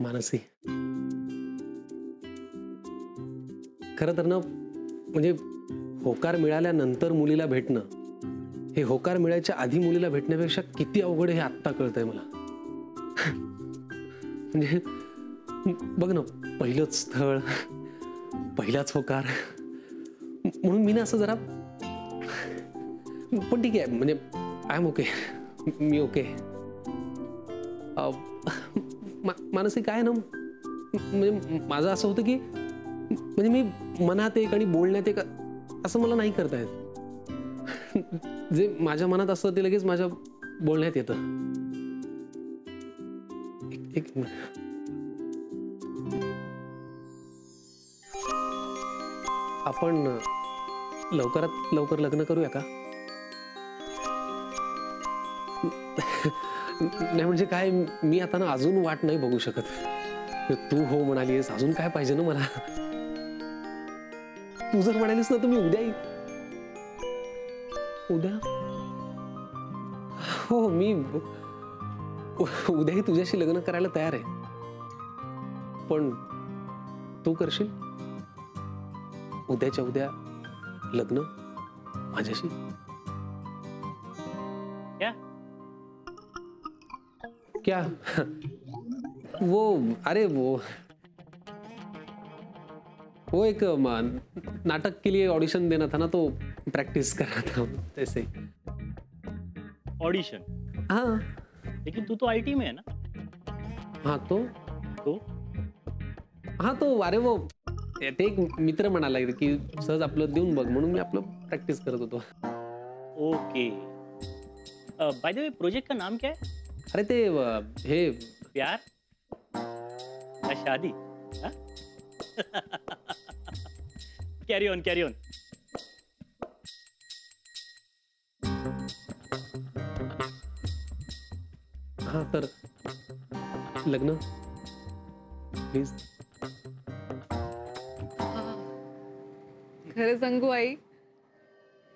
मानसी, खरं तर ना म्हणजे होकार मिळाल्यानंतर मुलीला भेटणं हे होकार मिळायच्या आधी मुलीला भेटण्यापेक्षा किती अवघड हे आत्ता कळतंय मला. म्हणजे बघ ना, पहिलंच स्थळ, पहिलाच होकार, म्हणून मी ना असं जरा, पण ठीक आहे म्हणजे आय एम ओके, मी ओके. मानसी काय ना, म्हणजे माझं असं होतं की म्हणजे मी मनात एक आणि बोलण्यात एक असं मला नाही करता येत. जे माझ्या मनात असतं ते लगेच माझ्या बोलण्यात येतं. एक आपण लवकरात लवकर लग्न करूया का? नाही म्हणजे काय, मी आता ना अजून वाट नाही बघू शकत. तू हो म्हणालीस, अजून काय पाहिजे ना मला. तू जर म्हणालीस ना तर मी उद्या हो, मी उद्याही तुझ्याशी लग्न करायला तयार आहे. पण तू करशील उद्याच्या उद्या लग्न माझ्याशी? क्या वो, अरे वो एक नाटक के लिए ऑडिशन देना था ना, तो प्रैक्टिस कर रहा था ऐसे. ऑडिशन? हाँ. लेकिन तू तो आईटी में है ना? हाँ तो हाँ तो अरे वो ते एक मित्र म्हणाला की सहज आपलं देऊन बघ, म्हणून मी आपलं प्रॅक्टिस करत होतो. Okay. By the way, project का नाम क्या है? अरे ते हे प्यार या शादी? कैरी ऑन, कैरी ऑन. हाँ तर लग्न प्लीज. खरं सांगू आई,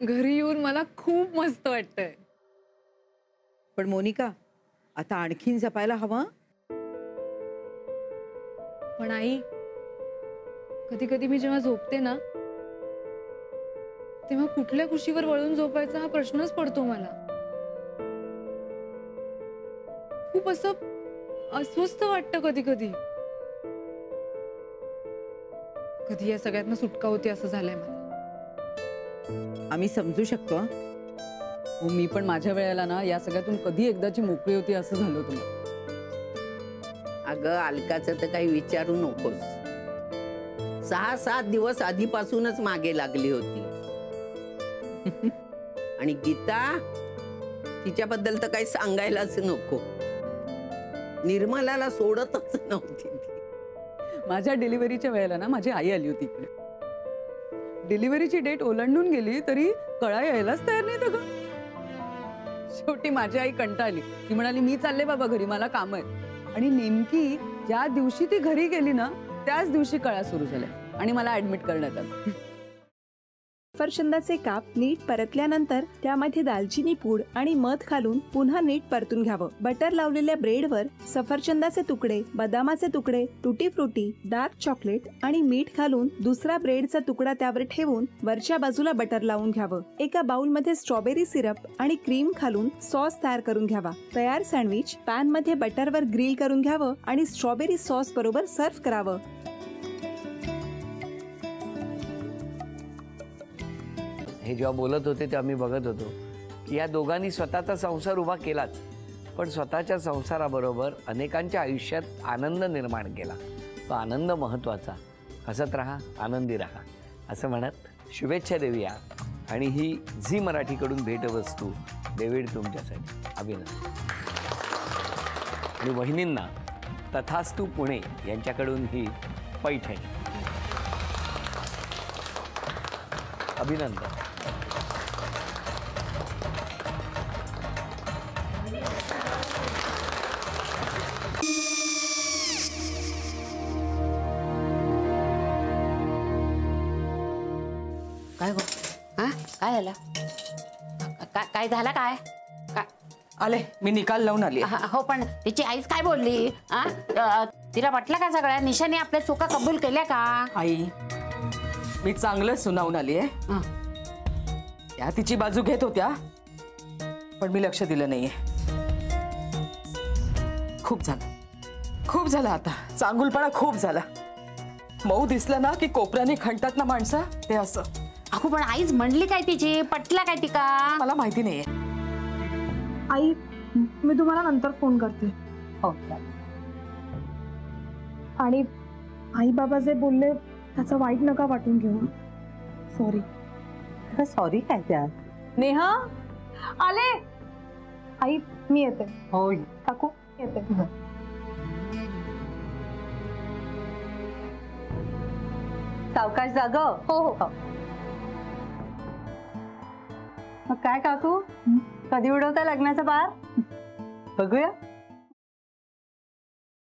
घरी येऊन मला खूप मस्त वाटतंय. पण मोनिका, आता आणखीन जपायला हवं. पण आई, कधी कधी मी जेव्हा झोपते ना तेव्हा कुठल्या कुशीवर वळून झोपायचा हा प्रश्नच पडतो मला. खूप असं अस्वस्थ वाटतं कधी कधी. कधी या सगळ्यातनं सुटका होती असं झालंय मला. आम्ही समजू शकतो. हो, मी पण माझ्या वेळेला ना या सगळ्यातून कधी एकदाची मोकळी होती असं झालं होतं मला. अगं अलकाचं तर काही विचारू नकोस. 6-7 दिवस आधीपासूनच मागे लागली होती. आणि गीता, तिच्याबद्दल तर काही सांगायलाच नको. निर्मलाला सोडतच नव्हती ती. माझ्या डिलिव्हरीच्या वेळेला ना माझी आई आली होती इकडे. डिलिव्हरीची डेट ओलांडून गेली तरी कळा यायलाच तयार नाही अगं. शेवटी माझी आई कंटाळली. ती म्हणाली मी चालले बाबा घरी, मला काम आहे. आणि नेमकी ज्या दिवशी ती घरी गेली ना त्याच दिवशी कळा सुरू झाल्या आणि मला ऍडमिट करण्यात आलं. सफरचंदाचे काप नीट परतल्यानंतर त्यामध्ये दालचिनी पूड आणि मध घालून पुन्हा नीट परतून घ्यावं. बटर लावलेल्या ब्रेडवर सफरचंदाचे तुकडे, बदामाचे तुकडे, टुटी फ्रुटी, डार्क चॉकलेट आणि मीठ घालून दुसरा ब्रेडचा तुकडा त्यावर ठेवून वरच्या बाजूला बटर लावून घ्यावं. एका बाउलमध्ये स्ट्रॉबेरी सिरप आणि क्रीम घालून सॉस तयार करून घ्यावा. तयार सँडविच पॅन मध्ये बटरवर ग्रिल करून घ्यावं आणि स्ट्रॉबेरी सॉस बरोबर सर्व्ह करावं. हे जेव्हा बोलत होते तेव्हा मी बघत होतो की या दोघांनी स्वतःचा संसार उभा केलाच, पण स्वतःच्या संसाराबरोबर अनेकांच्या आयुष्यात आनंद निर्माण केला. तो आनंद महत्त्वाचा. हसत राहा, आनंदी राहा असं म्हणत शुभेच्छा देऊया. आणि ही झी मराठीकडून भेटवस्तू डेव्हिड तुमच्यासाठी. अभिनंदन. आणि वहिनींना तथास्तू पुणे यांच्याकडून ही पैठणी. अभिनंदन. काय गो? हा काय झालं? काय झालं? काय आले, मी निकाल लावून आली. हो, पण तिची आईच काय बोलली? तिला वाटलं का सगळ्या निशाने आपल्या चुका कबूल केल्या का? आई, मी चांगलं सुनावून आली आहे. त्या तिची बाजू घेत होत्या, पण मी लक्ष दिलं नाहीये. खूप झालं आता. चांगुलपणा खूप झाला. मऊ दिसलं ना की कोपऱ्याने खणतात ना माणसं, ते असं. अगो, पण आईच म्हणली काय तिची? पटला काय तिका? मला माहिती नाहीये. आई, मी तुम्हाला नंतर फोन करते. हो, आणि आई बाबा जे बोलले त्याचं वाईट नका वाटून घेऊ. सॉरी. सॉरी काय त्या? नेहा आले. आई, मी येते. हो काकू येते. सावकाश जाग. हो हो. मग काय काकू, कधी उडवता लग्नाचा बार? बघूया.